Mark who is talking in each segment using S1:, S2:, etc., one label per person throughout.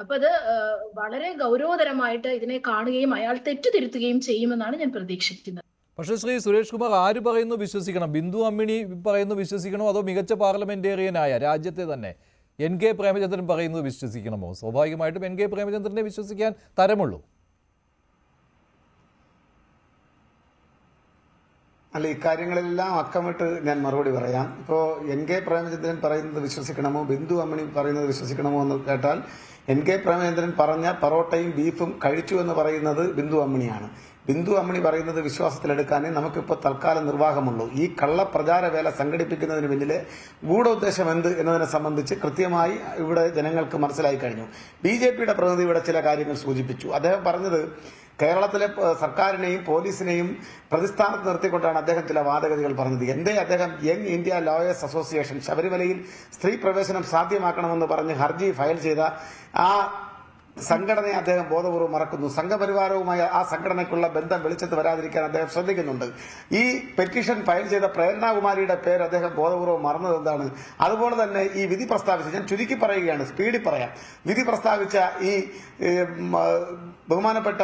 S1: അപ്പൊ അത് വളരെ ഗൗരവതരമായിട്ട് ഇതിനെ കാണുകയും അയാൾ തെറ്റുതിരുത്തുകയും ചെയ്യുമെന്നാണ് ഞാൻ പ്രതീക്ഷിക്കുന്നത്.
S2: പക്ഷേ ശ്രീ സുരേഷ് കുമാർ, ആര് പറയുന്നു വിശ്വസിക്കണം? ബിന്ദു അമ്മിണി പറയുന്നു വിശ്വസിക്കണോ, അതോ മികച്ച പാർലമെന്റേറിയനായ രാജ്യത്തെ തന്നെ എൻ കെ പ്രേമചന്ദ്രൻ പറയുന്നത് വിശ്വസിക്കണമോ? സ്വാഭാവികമായിട്ടും എൻ കെ പ്രേമചന്ദ്രനെ വിശ്വസിക്കാൻ തരമുള്ളൂ.
S3: അല്ല, ഇക്കാര്യങ്ങളെല്ലാം അക്കമിട്ട് ഞാൻ മറുപടി പറയാം. ഇപ്പോൾ എൻ കെ പ്രേമചന്ദ്രൻ പറയുന്നത് വിശ്വസിക്കണമോ, ബിന്ദു അമ്മിണി പറയുന്നത് വിശ്വസിക്കണമോ എന്ന് കേട്ടാൽ, എൻ കെ പ്രേമചന്ദ്രൻ പറഞ്ഞ പൊറോട്ടയും ബീഫും കഴിച്ചു എന്ന് പറയുന്നത് ബിന്ദു അമ്മിണിയാണ്. ബിന്ദു അമ്മിണി പറയുന്നത് വിശ്വാസത്തിലെടുക്കാനേ നമുക്കിപ്പോൾ തൽക്കാലം നിർവാഹമുള്ളൂ. ഈ കള്ളപ്രചാരവേല സംഘടിപ്പിക്കുന്നതിന് പിന്നിലെ ഗൂഢോദ്ദേശം എന്ത് എന്നതിനെ സംബന്ധിച്ച് കൃത്യമായി ഇവിടെ ജനങ്ങൾക്ക് മനസ്സിലായി കഴിഞ്ഞു. ബിജെപിയുടെ പ്രതിനിധി ഇവിടെ ചില കാര്യങ്ങൾ സൂചിപ്പിച്ചു. അദ്ദേഹം പറഞ്ഞത് കേരളത്തിലെ സർക്കാരിനെയും പോലീസിനെയും പ്രതിസ്ഥാനത്ത് നിർത്തിക്കൊണ്ടാണ് അദ്ദേഹം ചില വാദഗതികൾ പറഞ്ഞത്. അദ്ദേഹം യങ് ഇന്ത്യ ലോയേഴ്സ് അസോസിയേഷൻ ശബരിമലയിൽ സ്ത്രീ പ്രവേശനം സാധ്യമാക്കണമെന്ന് പറഞ്ഞ് ഹർജി ഫയൽ ചെയ്ത ആ സംഘടനയെ അദ്ദേഹം ബോധപൂർവ്വം മറക്കുന്നു. സംഘപരിവാരവുമായി ആ സംഘടനയ്ക്കുള്ള ബന്ധം വെളിച്ചത്ത് വരാതിരിക്കാൻ അദ്ദേഹം ശ്രദ്ധിക്കുന്നുണ്ട്. ഈ പെറ്റീഷൻ ഫയൽ ചെയ്ത പ്രേരണകുമാരിയുടെ പേര് അദ്ദേഹം ബോധപൂർവ്വം മറന്നത് എന്താണ്? അതുപോലെ തന്നെ ഈ വിധി പ്രസ്താവിച്ച, ഞാൻ ചുരുക്കി പറയുകയാണ്, സ്പീഡിൽ പറയാം, വിധി പ്രസ്താവിച്ച ഈ ബഹുമാനപ്പെട്ട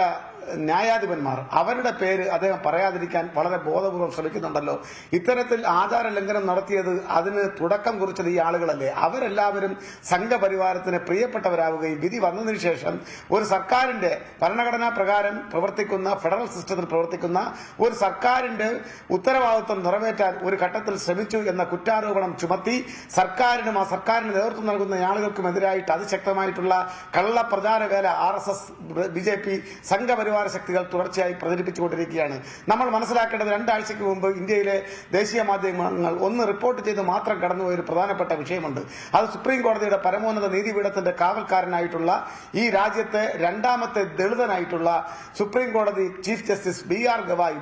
S3: ന്യായാധിപന്മാർ, അവരുടെ പേര് അദ്ദേഹം പറയാതിരിക്കാൻ വളരെ ബോധപൂർവ്വം ശ്രമിക്കുന്നുണ്ടല്ലോ. ഇത്തരത്തിൽ ആചാര ലംഘനം നടത്തിയത്, അതിന് തുടക്കം കുറിച്ചത് ഈ ആളുകളല്ലേ? അവരെല്ലാവരും സംഘപരിവാരത്തിന് പ്രിയപ്പെട്ടവരാവുകയും വിധി വന്നതിന് ശേഷം ഒരു സർക്കാരിന്റെ ഭരണഘടനാ പ്രകാരം പ്രവർത്തിക്കുന്ന, ഫെഡറൽ സിസ്റ്റത്തിൽ പ്രവർത്തിക്കുന്ന ഒരു സർക്കാരിന്റെ ഉത്തരവാദിത്വം നിറവേറ്റാൻ ഒരു ഘട്ടത്തിൽ ശ്രമിച്ചു എന്ന കുറ്റാരോപണം ചുമത്തി സർക്കാരിനും ആ സർക്കാരിന് നേതൃത്വം നൽകുന്ന ആളുകൾക്കുമെതിരായിട്ട് അതിശക്തമായിട്ടുള്ള കള്ളപ്രചാരവേല RSS, BJP, സംഘപരിവാര ശക്തികൾ തുടർച്ചയായി പ്രചരിപ്പിച്ചുകൊണ്ടിരിക്കുകയാണ്. നമ്മൾ മനസ്സിലാക്കേണ്ടത്, 2 ആഴ്ചയ്ക്ക് മുമ്പ് ഇന്ത്യയിലെ ദേശീയ മാധ്യമങ്ങൾ ഒന്ന് റിപ്പോർട്ട് ചെയ്ത് മാത്രം കടന്നുപോയ ഒരു പ്രധാനപ്പെട്ട വിഷയമുണ്ട്. അത് സുപ്രീം കോടതിയുടെ പരമോന്നത നീതിപീഠത്തിന്റെ കാവൽക്കാരനായിട്ടുള്ള, ഈ രാജ്യത്തെ 2ാമത്തെ ദളിതനായിട്ടുള്ള സുപ്രീം കോടതി chief justice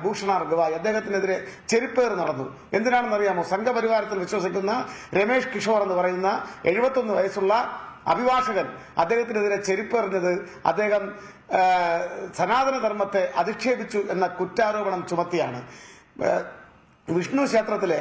S3: Bhushan R Gavai, അദ്ദേഹത്തിനെതിരെ ചെരുപ്പേറ് നടന്നു. എന്തിനാണെന്നറിയാമോ? സംഘപരിവാരത്തിൽ വിശ്വസിക്കുന്ന രമേഷ് കിഷോർ എന്ന് പറയുന്ന 71 വയസ്സുള്ള അഭിഭാഷകൻ, അദ്ദേഹത്തിനെതിരെ ചെരുപ്പെറിഞ്ഞത് അദ്ദേഹം സനാതനധർമ്മത്തെ അധിക്ഷേപിച്ചു എന്ന കുറ്റാരോപണം ചുമത്തിയാണ്. വിഷ്ണു ക്ഷേത്രത്തിലെ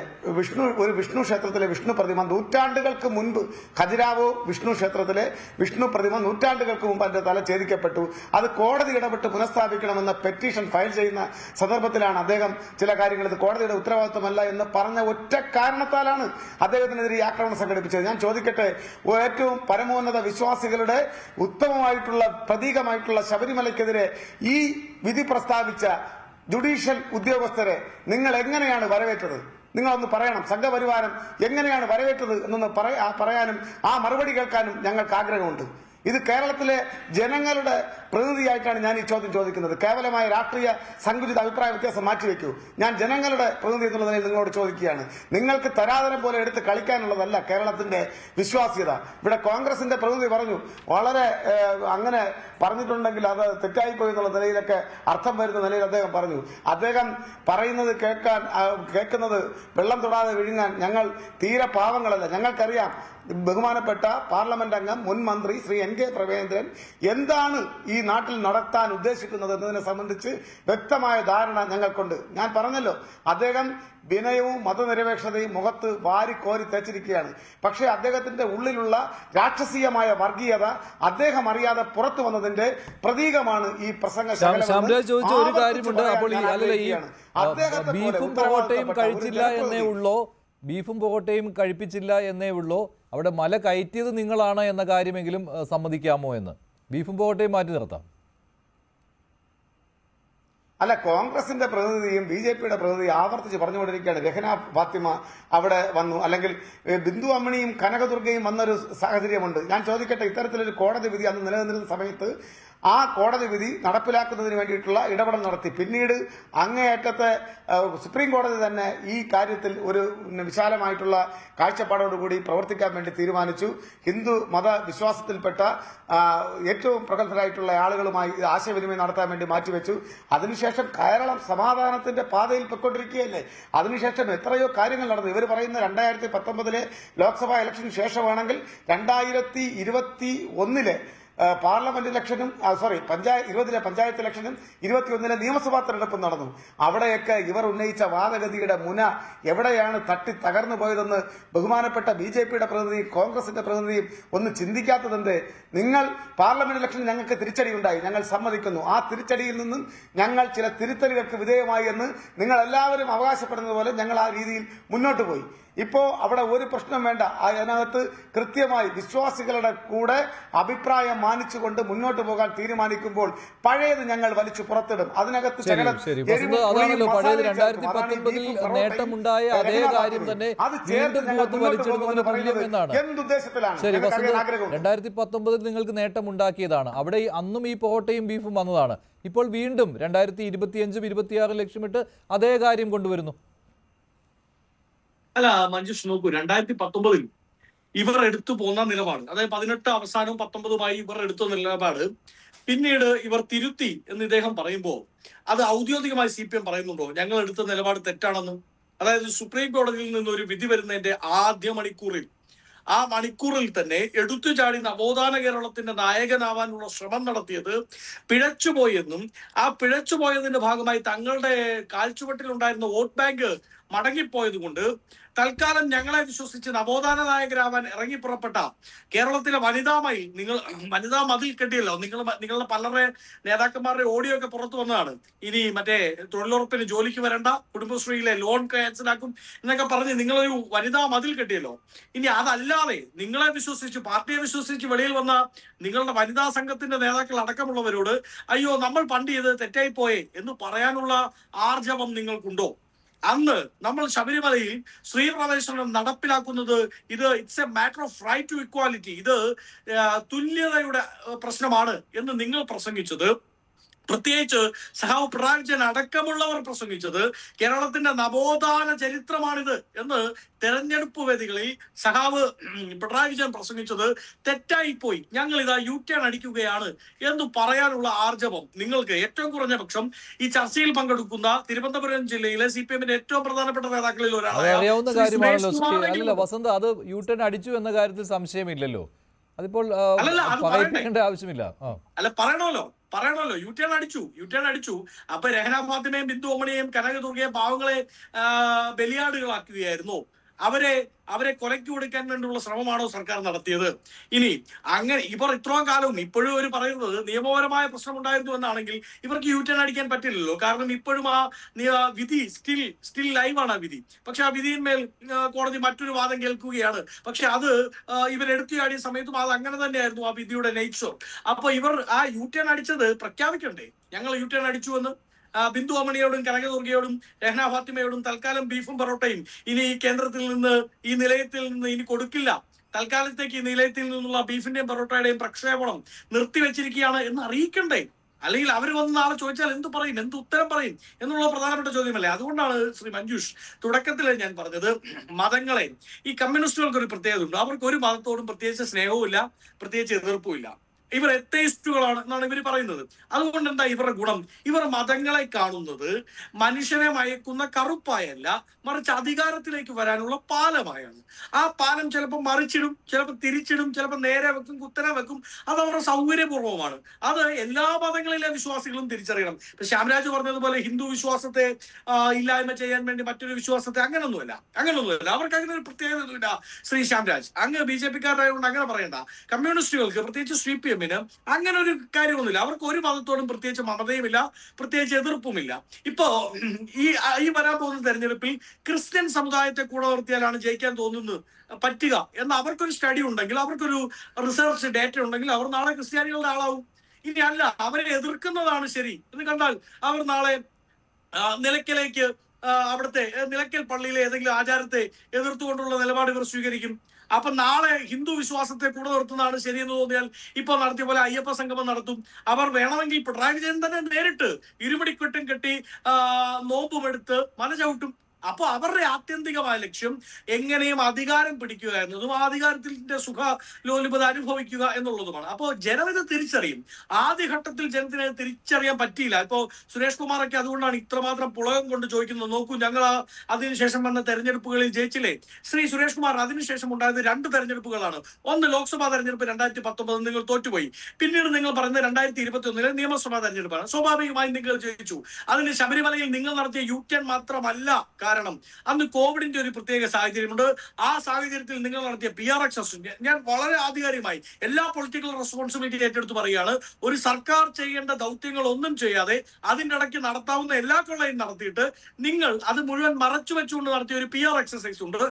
S3: വിഷ്ണു പ്രതിമ നൂറ്റാണ്ടുകൾക്ക് മുൻപ്, ഖജുരാവോ വിഷ്ണു ക്ഷേത്രത്തിലെ വിഷ്ണു പ്രതിമ നൂറ്റാണ്ടുകൾക്ക് മുമ്പ് അതിന്റെ തല ഛേദിക്കപ്പെട്ടു. അത് കോടതി ഇടപെട്ട് പുനഃസ്ഥാപിക്കണമെന്ന പെറ്റീഷൻ ഫയൽ ചെയ്യുന്ന സന്ദർഭത്തിലാണ് അദ്ദേഹം ചില കാര്യങ്ങൾ ഇത് കോടതിയുടെ ഉത്തരവാദിത്വമല്ല എന്ന് പറഞ്ഞ ഒറ്റ കാരണത്താലാണ് അദ്ദേഹത്തിനെതിരെ ഈ ആക്രമണം സംഘടിപ്പിച്ചത്. ഞാൻ ചോദിക്കട്ടെ, ഏറ്റവും പരമോന്നത വിശ്വാസികളുടെ ഉത്തമമായിട്ടുള്ള പ്രതീകമായിട്ടുള്ള ശബരിമലയ്ക്കെതിരെ ഈ വിധി പ്രസ്താവിച്ച ജുഡീഷ്യൽ ഉദ്യോഗസ്ഥരെ നിങ്ങൾ എങ്ങനെയാണ് വരവേറ്റത്? നിങ്ങളൊന്ന് പറയണം. സംഘപരിവാരം എങ്ങനെയാണ് വരവേറ്റത് എന്നൊന്ന് പറയാനും ആ മറുപടി കേൾക്കാനും ഞങ്ങൾക്ക് ആഗ്രഹമുണ്ട്. ഇത് കേരളത്തിലെ ജനങ്ങളുടെ പ്രതിനിധിയായിട്ടാണ് ഞാൻ ഈ ചോദ്യം ചോദിക്കുന്നത്. കേവലമായ രാഷ്ട്രീയ സങ്കുചിത അഭിപ്രായ വ്യത്യാസം മാറ്റിവെക്കൂ. ഞാൻ ജനങ്ങളുടെ പ്രതിനിധി എന്നുള്ള നിലയിൽ നിങ്ങളോട് ചോദിക്കുകയാണ്. നിങ്ങൾക്ക് തരാതരം പോലെ എടുത്ത് കളിക്കാനുള്ളതല്ല കേരളത്തിന്റെ വിശ്വാസ്യത. ഇവിടെ കോൺഗ്രസിന്റെ പ്രതിനിധി പറഞ്ഞു, വളരെ അങ്ങനെ പറഞ്ഞിട്ടുണ്ടെങ്കിൽ അത് തെറ്റായിപ്പോയി എന്നുള്ള നിലയിലൊക്കെ അർത്ഥം വരുന്ന നിലയിൽ അദ്ദേഹം പറഞ്ഞു. അദ്ദേഹം പറയുന്നത് കേൾക്കുന്നത് വെള്ളം തൊടാതെ വിഴുങ്ങാൻ ഞങ്ങൾ തീരെ പാവങ്ങളല്ല. ഞങ്ങൾക്കറിയാം ബഹുമാനപ്പെട്ട പാർലമെന്റ് അംഗം, മുൻ മന്ത്രി ശ്രീ എൻ കെ പ്രേമചന്ദ്രൻ എന്താണ് ഈ നാട്ടിൽ നടത്താൻ ഉദ്ദേശിക്കുന്നത് എന്നതിനെ സംബന്ധിച്ച് വ്യക്തമായ ധാരണ ഞങ്ങൾക്കുണ്ട്. ഞാൻ പറഞ്ഞല്ലോ, അദ്ദേഹം വിനയവും മതനിരപേക്ഷതയും മുഖത്ത് വാരിക്കോരി തേച്ചിരിക്കുകയാണ്. പക്ഷേ അദ്ദേഹത്തിന്റെ ഉള്ളിലുള്ള രാക്ഷസീയമായ വർഗീയത അദ്ദേഹം അറിയാതെ പുറത്തു വന്നതിന്റെ പ്രതീകമാണ് ഈ പ്രസംഗ.
S2: ഒരു കാര്യമുണ്ട്. അപ്പോൾ ബീഫും പൊറോട്ടയും കഴിച്ചില്ല എന്നേ ഉള്ളോ, ബീഫും പൊറോട്ടയും കഴിപ്പിച്ചില്ല എന്നേ ഉള്ളോ, അവിടെ മല കയറ്റിയത് നിങ്ങളാണ് എന്ന കാര്യമെങ്കിലും സമ്മതിക്കാമോ എന്ന്? ബീഫും പൊറോട്ടയും മാറ്റി നിർത്താം.
S3: അല്ല, കോൺഗ്രസിന്റെ പ്രതിനിധിയും BJPയുടെ പ്രതിനിധിയും ആവർത്തിച്ച് പറഞ്ഞുകൊണ്ടിരിക്കുകയാണ് രഹന ഫാത്തിമ അവിടെ വന്നു, അല്ലെങ്കിൽ ബിന്ദു അമ്മിണിയും കനകദുർഗയും വന്നൊരു സാഹചര്യമുണ്ട്. ഞാൻ ചോദിക്കട്ടെ, ഇത്തരത്തിലൊരു കോടതി വിധി അന്ന് നിലനിന്നിരുന്ന സമയത്ത് ആ കോടതി വിധി നടപ്പിലാക്കുന്നതിന് വേണ്ടിയിട്ടുള്ള ഇടപെടൽ നടത്തി. പിന്നീട് അങ്ങേയറ്റത്തെ സുപ്രീം കോടതി തന്നെ ഈ കാര്യത്തിൽ ഒരു വിശാലമായിട്ടുള്ള കാഴ്ചപ്പാടോടുകൂടി പ്രവർത്തിക്കാൻ വേണ്ടി തീരുമാനിച്ചു. ഹിന്ദു മതവിശ്വാസത്തിൽപ്പെട്ട ഏറ്റവും പ്രഗത്ഭരായിട്ടുള്ള ആളുകളുമായി ആശയവിനിമയം നടത്താൻ വേണ്ടി മാറ്റിവെച്ചു. അതിനുശേഷം കേരളം സമാധാനത്തിന്റെ പാതയിൽ പൊയ്ക്കൊണ്ടിരിക്കുകയല്ലേ. അതിനുശേഷം എത്രയോ കാര്യങ്ങൾ നടന്നു. ഇവർ പറയുന്ന 2019 ലോക്സഭാ ഇലക്ഷന് ശേഷമാണെങ്കിൽ 2021 പാർലമെന്റ് ഇലക്ഷനും 20 പഞ്ചായത്ത് ഇലക്ഷനും 21 നിയമസഭാ തെരഞ്ഞെടുപ്പും നടന്നു. അവിടെയൊക്കെ ഇവർ ഉന്നയിച്ച വാദഗതിയുടെ മുന എവിടെയാണ് തട്ടി തകർന്നു പോയതെന്ന് ബഹുമാനപ്പെട്ട BJPയുടെ പ്രതിനിധിയും കോൺഗ്രസിന്റെ പ്രതിനിധിയും ഒന്ന് ചിന്തിക്കാത്തതെന്ത്? നിങ്ങൾ പാർലമെന്റ് ഇലക്ഷനിൽ ഞങ്ങൾക്ക് തിരിച്ചടി ഉണ്ടായി, ഞങ്ങൾ സമ്മതിക്കുന്നു. ആ തിരിച്ചടിയിൽ നിന്നും ഞങ്ങൾ ചില തിരുത്തലുകൾക്ക് വിധേയമായി എന്ന് നിങ്ങൾ എല്ലാവരും അവകാശപ്പെടുന്നത് പോലെ ഞങ്ങൾ ആ രീതിയിൽ മുന്നോട്ട് പോയി. ഇപ്പോ അവിടെ ഒരു പ്രശ്നം വേണ്ട. അതിനകത്ത് കൃത്യമായി വിശ്വാസികളുടെ കൂടെ അഭിപ്രായം മാനിച്ചുകൊണ്ട് മുന്നോട്ട് പോകാൻ തീരുമാനിക്കുമ്പോൾ പഴയത് ഞങ്ങൾ വലിച്ചു പുറത്തിടും. അതിനകത്ത്
S2: നേട്ടമുണ്ടായ അതേ കാര്യം തന്നെ
S3: എന്തുദ്ദേശത്തിലാണ്?
S2: 2019 നിങ്ങൾക്ക് നേട്ടമുണ്ടാക്കിയതാണ്. അവിടെ അന്നും ഈ പൊറോട്ടയും ബീഫും വന്നതാണ്. ഇപ്പോൾ വീണ്ടും 2025, 26 ലക്ഷ്യമിട്ട് അതേ കാര്യം കൊണ്ടുവരുന്നു.
S4: അല്ല മഞ്ജുഷ്, നോക്കൂ, 2019 ഇവർ എടുത്തു പോന്ന നിലപാട്, അതായത് 18 അവസാനവും 19 ഇവർ എടുത്ത നിലപാട് പിന്നീട് ഇവർ തിരുത്തി എന്ന് ഇദ്ദേഹം പറയുമ്പോൾ അത് ഔദ്യോഗികമായി CPM പറയുന്നുണ്ടോ ഞങ്ങൾ എടുത്ത നിലപാട് തെറ്റാണെന്ന്? അതായത് സുപ്രീം കോടതിയിൽ നിന്ന് ഒരു വിധി വരുന്നതിന്റെ ആദ്യ മണിക്കൂറിൽ തന്നെ എടുത്തുചാടി നവോത്ഥാന കേരളത്തിന്റെ നായകനാവാനുള്ള ശ്രമം നടത്തിയത് പിഴച്ചുപോയെന്നും ആ പിഴച്ചുപോയതിന്റെ ഭാഗമായി തങ്ങളുടെ കാൽച്ചുവട്ടിലുണ്ടായിരുന്ന വോട്ട് ബാങ്ക് മടങ്ങിപ്പോയത് കൊണ്ട് തൽക്കാലം ഞങ്ങളെ വിശ്വസിച്ച് നവോത്ഥാന നായകരാവാൻ ഇറങ്ങി പുറപ്പെട്ട കേരളത്തിലെ വനിതാ മതിൽ കെട്ടിയല്ലോ. നിങ്ങളുടെ പലരുടെ നേതാക്കന്മാരുടെ ഓഡിയോ ഒക്കെ പുറത്തു വന്നതാണ്. ഇനി മറ്റേ തൊഴിലുറപ്പിന് ജോലിക്ക് വരണ്ട, കുടുംബശ്രീയിലെ ലോൺ ക്യാൻസലാക്കും എന്നൊക്കെ പറഞ്ഞ് നിങ്ങളൊരു വനിതാ മതിൽ കെട്ടിയല്ലോ. ഇനി അതല്ലാതെ നിങ്ങളെ വിശ്വസിച്ച്, പാർട്ടിയെ വിശ്വസിച്ച് വെളിയിൽ വന്ന നിങ്ങളുടെ വനിതാ സംഘത്തിന്റെ നേതാക്കൾ അടക്കമുള്ളവരോട് അയ്യോ നമ്മൾ പണ്ട് ചെയ്ത് തെറ്റായി പോയേ എന്ന് പറയാനുള്ള ആർജവം നിങ്ങൾക്കുണ്ടോ? അന്ന് നമ്മൾ ശബരിമലയിൽ സ്ത്രീപ്രവേശനം നടപ്പിലാക്കുന്നത് it's a matter of right to equality, ഇത് തുല്യതയുടെ പ്രശ്നമാണ് എന്ന് നിങ്ങൾ പ്രസംഗിച്ചത്, പ്രത്യേകിച്ച് സഹാവ് പിണറായി വിജയൻ അടക്കമുള്ളവർ പ്രസംഗിച്ചത് കേരളത്തിന്റെ നവോത്ഥാന ചരിത്രമാണിത് എന്ന് തെരഞ്ഞെടുപ്പ് വേദികളിൽ സഹാവ് പിണറായി വിജയൻ പ്രസംഗിച്ചത് തെറ്റായിപ്പോയി, ഞങ്ങൾ ഇതാ U-turn അടിക്കുകയാണ് എന്ന് പറയാനുള്ള ആർജവം നിങ്ങൾക്ക് ഏറ്റവും കുറഞ്ഞ പക്ഷം ഈ ചർച്ചയിൽ പങ്കെടുക്കുന്ന തിരുവനന്തപുരം ജില്ലയിലെ CPMന്റെ ഏറ്റവും പ്രധാനപ്പെട്ട നേതാക്കളിൽ
S2: ഒരാളാണ് വസന്ത്. അത് U-turn അടിച്ചു എന്ന കാര്യത്തിൽ സംശയമില്ലല്ലോ. അതിപ്പോൾ പറയേണ്ട ആവശ്യമില്ല.
S4: അല്ല, പറയണമല്ലോ U-turn അടിച്ചു. അപ്പൊ രഹന ഫാത്തിമയും ബിന്ദു അമ്മണിയെയും കനകദുർഗയെ പാവങ്ങളെ ബലിയാടുകളാക്കുകയായിരുന്നു. അവരെ കൊലയ്ക്ക് കൊടുക്കാൻ വേണ്ടിയുള്ള ശ്രമമാണോ സർക്കാർ നടത്തിയത്? ഇനി അങ്ങനെ ഇവർ ഇത്രയും കാലവും ഇപ്പോഴും അവർ പറയുന്നത് നിയമപരമായ പ്രശ്നം ഉണ്ടായിരുന്നു എന്നാണെങ്കിൽ ഇവർക്ക് U-turn അടിക്കാൻ പറ്റില്ലല്ലോ. കാരണം ഇപ്പോഴും ആ വിധി സ്റ്റിൽ ലൈവാണ് ആ വിധി. പക്ഷെ ആ വിധിയിന്മേൽ കോടതി മറ്റൊരു വാദം കേൾക്കുകയാണ്. പക്ഷെ അത് ഇവരെടുത്തിയാടിയ സമയത്തും അത് അങ്ങനെ തന്നെയായിരുന്നു ആ വിധിയുടെ നേച്ചർ. അപ്പൊ ഇവർ ആ U-turn അടിച്ചത് പ്രഖ്യാപിക്കണ്ടേ? ഞങ്ങൾ U-turn അടിച്ചു എന്ന്. ബിന്ദു അമ്മണിയോടും കനകദുർഗയോടും രഹന ഫാത്തിമയോടും തൽക്കാലം ബീഫും പൊറോട്ടയും ഇനി കേന്ദ്രത്തിൽ നിന്ന് ഈ നിലയത്തിൽ നിന്ന് ഇനി കൊടുക്കില്ല, തൽക്കാലത്തേക്ക് ഈ നിലയത്തിൽ നിന്നുള്ള ബീഫിന്റെയും പൊറോട്ടയുടെയും പ്രക്ഷേപണം നിർത്തിവെച്ചിരിക്കുകയാണ് എന്ന് അറിയിക്കണ്ടേ? അല്ലെങ്കിൽ അവർ വന്ന് നാളെ ചോദിച്ചാൽ എന്ത് പറയും, എന്ത് ഉത്തരം പറയും എന്നുള്ള പ്രധാനപ്പെട്ട ചോദ്യമല്ലേ. അതുകൊണ്ടാണ് ശ്രീ മഞ്ജുഷ് തുടക്കത്തിൽ ഞാൻ പറഞ്ഞത്, മതങ്ങളെ ഈ കമ്മ്യൂണിസ്റ്റുകൾക്ക് ഒരു പ്രത്യേകത ഉണ്ട്. അവർക്ക് ഒരു മതത്തോടും പ്രത്യേകിച്ച് സ്നേഹവും ഇല്ല, പ്രത്യേകിച്ച് എതിർപ്പും ഇല്ല. ഇവർ എത്തയിസ്റ്റുകളാണ് എന്നാണ് ഇവർ പറയുന്നത്. അതുകൊണ്ട് എന്താ ഇവരുടെ ഗുണം? ഇവർ മതങ്ങളെ കാണുന്നത് മനുഷ്യനെ മയക്കുന്ന കറുപ്പായല്ല, മറിച്ച് അധികാരത്തിലേക്ക് വരാനുള്ള പാലമായാണ്. ആ പാലം ചിലപ്പോൾ മറിച്ചിടും, ചിലപ്പോൾ തിരിച്ചിടും, ചിലപ്പോൾ നേരെ വെക്കും, കുത്തനെ വെക്കും. അത് അവരുടെ സൗകര്യപൂർവ്വമാണ്. അത് എല്ലാ മതങ്ങളിലെ വിശ്വാസികളും തിരിച്ചറിയണം. ഇപ്പൊ ശ്യാംരാജ് പറഞ്ഞതുപോലെ ഹിന്ദു വിശ്വാസത്തെ ഇല്ലായ്മ ചെയ്യാൻ വേണ്ടി മറ്റൊരു വിശ്വാസത്തെ അങ്ങനൊന്നുമല്ല. അവർക്ക് അങ്ങനെ ഒരു പ്രത്യേകതയൊന്നുമില്ല. ശ്രീ ശ്യാംരാജ്, അങ്ങ് BJPക്കാരായതുകൊണ്ട് അങ്ങനെ പറയണ്ട. കമ്മ്യൂണിസ്റ്റുകൾക്ക് പ്രത്യേകിച്ച് CPM അങ്ങനെ ഒരു കാര്യമൊന്നുമില്ല. അവർക്ക് ഒരു മതത്തോടും പ്രത്യേകിച്ച് മമതയുമില്ല, പ്രത്യേകിച്ച് എതിർപ്പുമില്ല. ഇപ്പോ ഈ വരാൻ പോകുന്ന തെരഞ്ഞെടുപ്പിൽ ക്രിസ്ത്യൻ സമുദായത്തെ കൂടെ നിർത്തിയാലാണ് ജയിക്കാൻ പറ്റുക എന്ന് അവർക്കൊരു സ്റ്റഡി ഉണ്ടെങ്കിൽ, അവർക്കൊരു റിസർച്ച് ഡേറ്റ ഉണ്ടെങ്കിൽ അവർ നാളെ ക്രിസ്ത്യാനികളുടെ ആളാവും. ഇനി അല്ല, അവരെ എതിർക്കുന്നതാണ് ശരി എന്ന് കണ്ടാൽ അവർ നാളെ നിലയ്ക്കലേക്ക് അവിടുത്തെ നിലയ്ക്കൽ പള്ളിയിലെ ഏതെങ്കിലും ആചാരത്തെ എതിർത്തുകൊണ്ടുള്ള നിലപാട് ഇവർ സ്വീകരിക്കും. അപ്പൊ നാളെ ഹിന്ദു വിശ്വാസത്തെ കൂടെ നിർത്തുന്നതാണ് ശരിയെന്ന് തോന്നിയാൽ ഇപ്പൊ നടത്തിയ പോലെ അയ്യപ്പ സംഗമം നടത്തും. അവർ വേണമെങ്കിൽ പിണറായി വിജയൻ തന്നെ നേരിട്ട് ഇരുമുടിക്കെട്ടും കെട്ടി നോമ്പുമെടുത്ത് മല ചവിട്ടും. അപ്പൊ അവരുടെ ആത്യന്തികമായ ലക്ഷ്യം എങ്ങനെയും അധികാരം പിടിക്കുക എന്നതും ആ അധികാരത്തിന്റെ സുഖ ലോലുപത അനുഭവിക്കുക എന്നുള്ളതുമാണ്. അപ്പോൾ ജനം ഇത് തിരിച്ചറിയും. ആദ്യഘട്ടത്തിൽ ജനത്തിന് തിരിച്ചറിയാൻ പറ്റിയില്ല. ഇപ്പോ സുരേഷ് കുമാറൊക്കെ അതുകൊണ്ടാണ് ഇത്രമാത്രം പുളകം കൊണ്ട് ചോദിക്കുന്നത്. നോക്കൂ, ഞങ്ങൾ അതിനുശേഷം വന്ന തെരഞ്ഞെടുപ്പുകളിൽ ജയിച്ചില്ലേ? ശ്രീ സുരേഷ് കുമാർ, അതിനുശേഷം ഉണ്ടായത് 2 തെരഞ്ഞെടുപ്പുകളാണ്. ഒന്ന് ലോക്സഭാ തെരഞ്ഞെടുപ്പ് 2019 നിങ്ങൾ തോറ്റുപോയി. പിന്നീട് നിങ്ങൾ പറയുന്നത് 2021 നിയമസഭാ തെരഞ്ഞെടുപ്പാണ്. സ്വാഭാവികമായും നിങ്ങൾ ജയിച്ചു. അതിന് ശബരിമലയിൽ നിങ്ങൾ നടത്തിയ U-turn മാത്രമല്ല കാരണം. അന്ന് കോവിഡിന്റെ ഒരു പ്രത്യേക സാഹചര്യമുണ്ട്. ആ സാഹചര്യത്തിൽ നിങ്ങൾ നടത്തിയ PR എക്സർസൈസ് ഞാൻ വളരെ ആധികാരികമായി എല്ലാ പൊളിറ്റിക്കൽ റെസ്പോൺസിബിലിറ്റി ഏറ്റെടുത്ത് പറയുകയാണ്. ഒരു സർക്കാർ ചെയ്യേണ്ട ദൗത്യങ്ങൾ ഒന്നും ചെയ്യാതെ അതിൻ്റെ ഇടയ്ക്ക് നടത്താവുന്ന എല്ലാ കൊള്ളയും നടത്തിയിട്ട് നിങ്ങൾ അത് മുഴുവൻ മറച്ചു വെച്ചുകൊണ്ട് നടത്തിയ ഒരു PR എക്സർസൈസ് ഉണ്ട്.